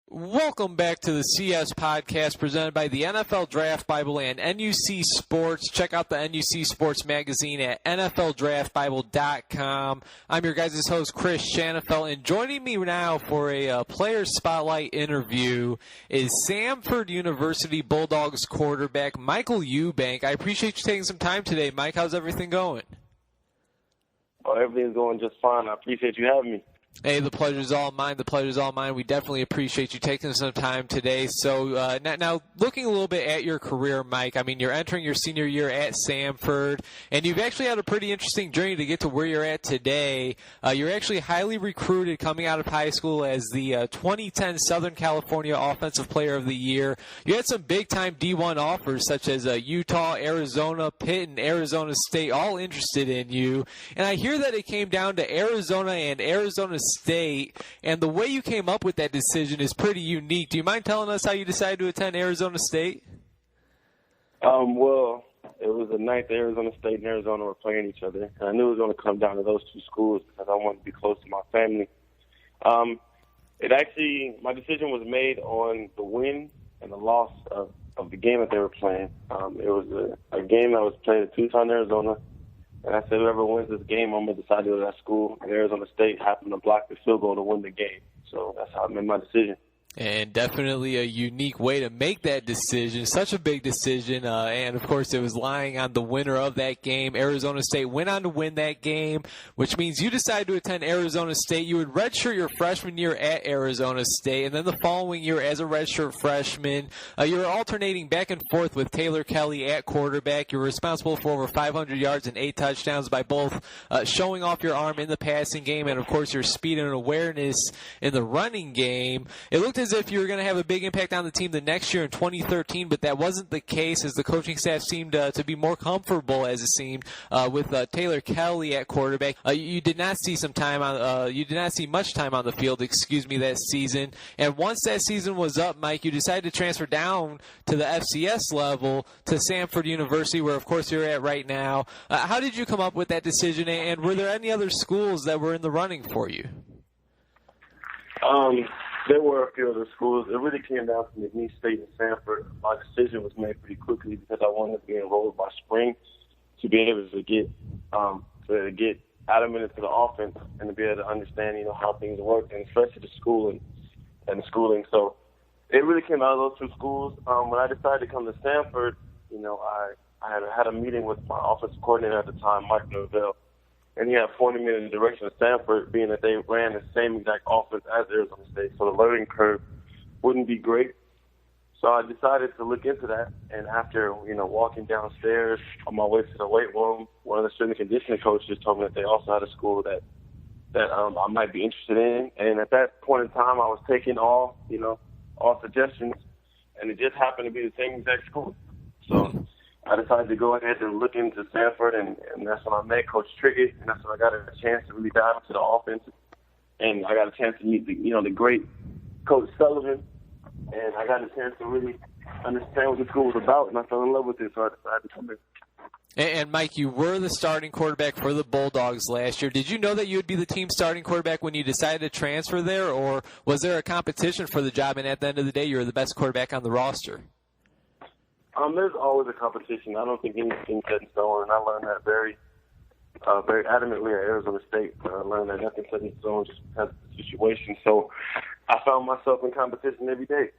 Welcome back to the CS Podcast presented by the NFL Draft Bible and NUC Sports. Check out the NUC Sports magazine at NFLDraftBible.com. I'm your guys' host, Chris Shanafelt, and joining me now for a Player Spotlight interview is Samford University Bulldogs quarterback Michael Eubank. I appreciate you taking some time today. Mike, how's everything going? Oh, everything's going just fine. I appreciate you having me. Hey, the pleasure's all mine. The pleasure's all mine. We definitely appreciate you taking some time today. So now looking a little bit at your career, Mike, I mean, you're entering your senior year at Samford, and you've actually had a pretty interesting journey to get to where you're at today. You're actually highly recruited coming out of high school as the 2010 Southern California Offensive Player of the Year. You had some big-time D1 offers such as Utah, Arizona, Pitt, and Arizona State all interested in you. And I hear that it came down to Arizona and Arizona State, and the way you came up with that decision is pretty unique. Do you mind telling us how you decided to attend Arizona State? Well, it was the night that Arizona State and Arizona were playing each other, and I knew it was going to come down to those two schools because I wanted to be close to my family. My decision was made on the win and the loss of the game that they were playing. It was a game that was played at Tucson, Arizona. And I said, whoever wins this game, I'm going to decide to go to that school. And Arizona State happened to block the field goal to win the game. So that's how I made my decision. And definitely a unique way to make that decision. Such a big decision. And, of course, it was lying on the winner of that game. Arizona State went on to win that game, which means you decided to attend Arizona State. You would redshirt your freshman year at Arizona State. And then the following year as a redshirt freshman, you were alternating back and forth with Taylor Kelly at quarterback. You were responsible for over 500 yards and 8 touchdowns by both showing off your arm in the passing game and, of course, your speed and awareness in the running game. It looked as if you were going to have a big impact on the team the next year in 2013, but that wasn't the case as the coaching staff seemed to be more comfortable, as it seemed, with Taylor Kelly at quarterback. You did not see much time on the field, that season. And once that season was up, Mike, you decided to transfer down to the FCS level to Samford University, where, of course, you're at right now. How did you come up with that decision, and were there any other schools that were in the running for you? There were a few other schools. It really came down to McNeese State and Samford. My decision was made pretty quickly because I wanted to be enrolled by spring to be able to get adamant into the offense and to be able to understand, how things work, and especially the school and the schooling. So it really came out of those two schools. When I decided to come to Samford, I had a meeting with my offensive coordinator at the time, Mike Norvell. And he had pointed me in the direction of Samford, being that they ran the same exact offense as Arizona State, so the learning curve wouldn't be great. So I decided to look into that, and after, walking downstairs on my way to the weight room, one of the strength and conditioning coaches told me that they also had a school that I might be interested in. And at that point in time, I was taking all suggestions, and it just happened to be the same exact school. So I decided to go ahead and look into Samford, and that's when I met Coach Trickett, and that's when I got a chance to really dive into the offense. And I got a chance to meet the great Coach Sullivan, and I got a chance to really understand what the school was about, and I fell in love with it, so I decided to come in. And Mike, you were the starting quarterback for the Bulldogs last year. Did you know that you would be the team's starting quarterback when you decided to transfer there, or was there a competition for the job, and at the end of the day, you were the best quarterback on the roster? There's always a competition. I don't think anything's set in stone, and I learned that very adamantly at Arizona State. I learned that nothing's set in stone just because of the situation. So I found myself in competition every day.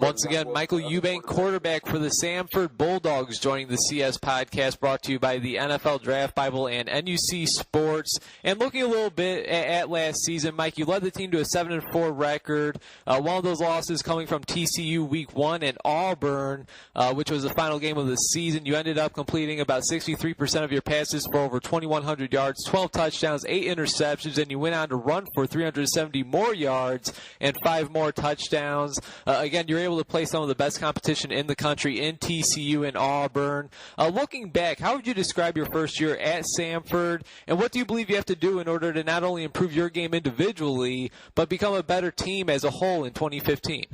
Once again, Michael Eubank, quarterback for the Samford Bulldogs, joining the CS Podcast, brought to you by the NFL Draft Bible and NUC Sports. And looking a little bit at last season, Mike, you led the team to a 7-4 record. One of those losses coming from TCU Week 1 and Auburn, which was the final game of the season. You ended up completing about 63% of your passes for over 2,100 yards, 12 touchdowns, 8 interceptions, and you went on to run for 370 more yards and 5 more touchdowns. Again, you're able to play some of the best competition in the country in TCU and Auburn. Looking back, how would you describe your first year at Samford, and what do you believe you have to do in order to not only improve your game individually, but become a better team as a whole in 2015?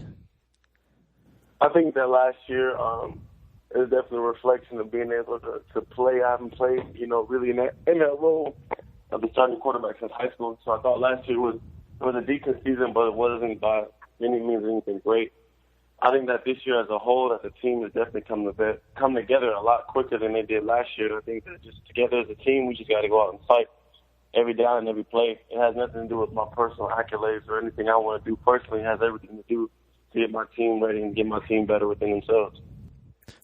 I think that last year is definitely a reflection of being able to play. I haven't played, really in that role of the starting quarterback since high school. So I thought last year was a decent season, but it wasn't by any means anything great. I think that this year as a whole, that the team has definitely come together a lot quicker than they did last year. I think that just together as a team, we just got to go out and fight every down and every play. It has nothing to do with my personal accolades or anything I want to do personally. It has everything to do to get my team ready and get my team better within themselves.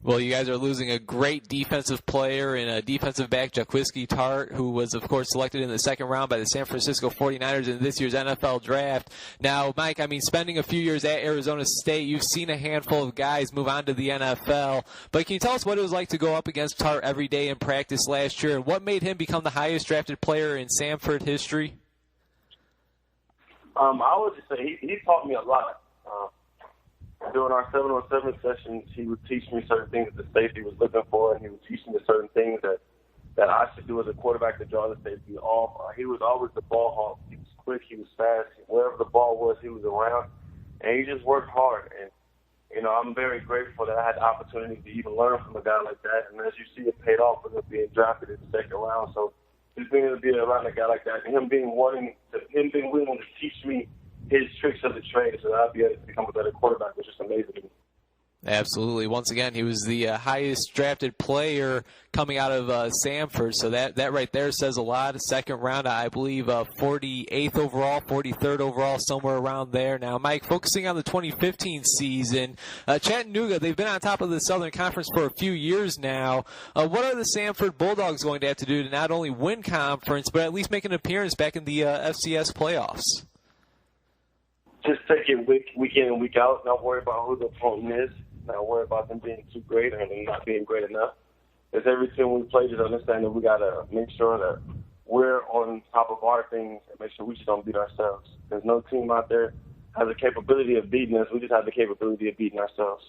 Well, you guys are losing a great defensive player and a defensive back, Jaquiski Tart, who was, of course, selected in the second round by the San Francisco 49ers in this year's NFL draft. Now, Mike, I mean, spending a few years at Arizona State, you've seen a handful of guys move on to the NFL. But can you tell us what it was like to go up against Tart every day in practice last year, and what made him become the highest drafted player in Samford history? I would just say he taught me a lot. During our 7-on-7 sessions, he would teach me certain things that the safety was looking for, and he would teach me certain things that I should do as a quarterback to draw the safety off. He was always the ball hawk. He was quick. He was fast. Wherever the ball was, he was around, and he just worked hard. And, you know, I'm very grateful that I had the opportunity to even learn from a guy like that. And as you see, it paid off with him being drafted in the second round. So just being able to be around a guy like that, and him being willing to teach me his tricks of the trade so that I'd be able to become a better quarterback was just amazing to me. Absolutely. Once again, he was the highest drafted player coming out of Samford, so that right there says a lot. Second round, I believe 48th overall, 43rd overall, somewhere around there. Now, Mike, focusing on the 2015 season, Chattanooga, they've been on top of the Southern Conference for a few years now. What are the Samford Bulldogs going to have to do to not only win conference, but at least make an appearance back in the FCS playoffs? Just take it week in and week out, not worry about who the opponent is, not worry about them being too great or them not being great enough. Because every team we play, just understand that we got to make sure that we're on top of our things and make sure we just don't beat ourselves. There's no team out there has the capability of beating us. We just have the capability of beating ourselves.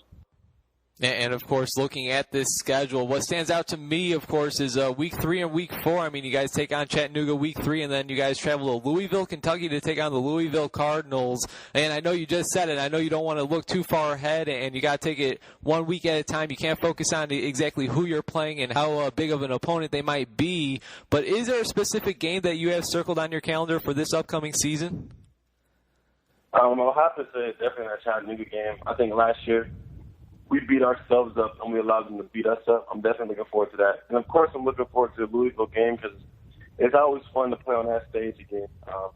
And, of course, looking at this schedule, what stands out to me, of course, is Week 3 and Week 4. I mean, you guys take on Chattanooga Week 3, and then you guys travel to Louisville, Kentucky to take on the Louisville Cardinals. And I know you just said it. I know you don't want to look too far ahead, and you got to take it 1 week at a time. You can't focus on exactly who you're playing and how big of an opponent they might be. But is there a specific game that you have circled on your calendar for this upcoming season? I'll have to say it's definitely that Chattanooga game. I think last year, we beat ourselves up and we allowed them to beat us up. I'm definitely looking forward to that. And, of course, I'm looking forward to the Louisville game because it's always fun to play on that stage again,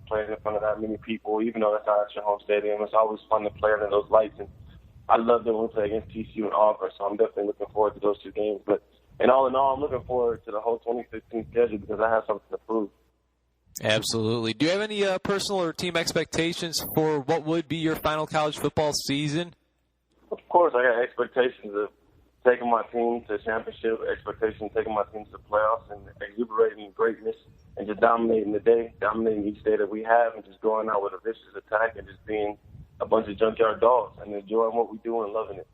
playing in front of that many people, even though that's not at your home stadium. It's always fun to play under those lights. And I love that we play against TCU and Auburn, so I'm definitely looking forward to those two games. But in all, I'm looking forward to the whole 2015 schedule because I have something to prove. Absolutely. Do you have any personal or team expectations for what would be your final college football season? Of course, I got expectations of taking my team to championship, expectations of taking my team to the playoffs and exuberating greatness and just dominating the day, dominating each day that we have and just going out with a vicious attack and just being a bunch of junkyard dogs and enjoying what we do and loving it.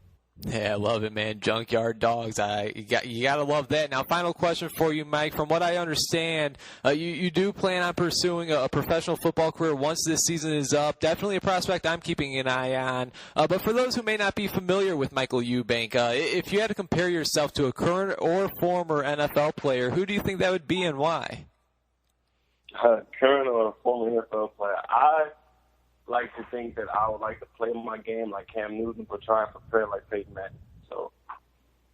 Yeah, I love it, man. Junkyard dogs. You got to love that. Now, final question for you, Mike. From what I understand, you do plan on pursuing a professional football career once this season is up. Definitely a prospect I'm keeping an eye on. But for those who may not be familiar with Michael Eubank, if you had to compare yourself to a current or former NFL player, who do you think that would be and why? Current or former NFL player? I like to think that I would like to play my game like Cam Newton, but try and prepare like Peyton Manning. So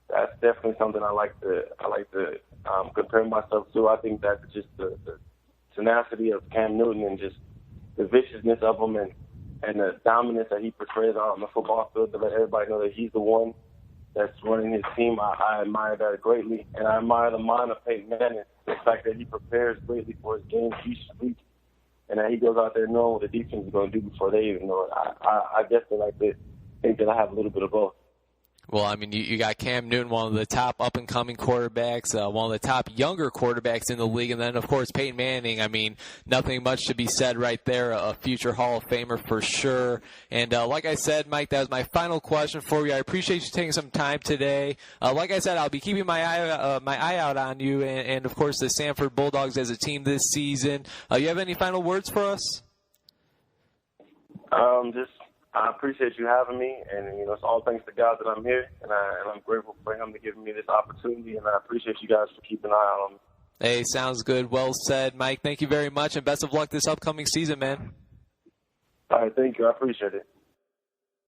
that's definitely something I like to compare myself to. I think that just the tenacity of Cam Newton and just the viciousness of him and the dominance that he portrays on the football field to let everybody know that he's the one that's running his team. I admire that greatly, and I admire the mind of Peyton Manning, the fact that he prepares greatly for his game each week. And that he goes out there knowing what the defense is going to do before they even know it. I definitely like to think that I have a little bit of both. Well, I mean, you got Cam Newton, one of the top up-and-coming quarterbacks, one of the top younger quarterbacks in the league, and then, of course, Peyton Manning. I mean, nothing much to be said right there, a future Hall of Famer for sure. And like I said, Mike, that was my final question for you. I appreciate you taking some time today. Like I said, I'll be keeping my eye out on you and, of course, the Samford Bulldogs as a team this season. You have any final words for us? I appreciate you having me, and it's all thanks to God that I'm here, and I'm grateful for Him to give me this opportunity, and I appreciate you guys for keeping an eye on me. Hey, sounds good. Well said, Mike. Thank you very much, and best of luck this upcoming season, man. All right, thank you. I appreciate it.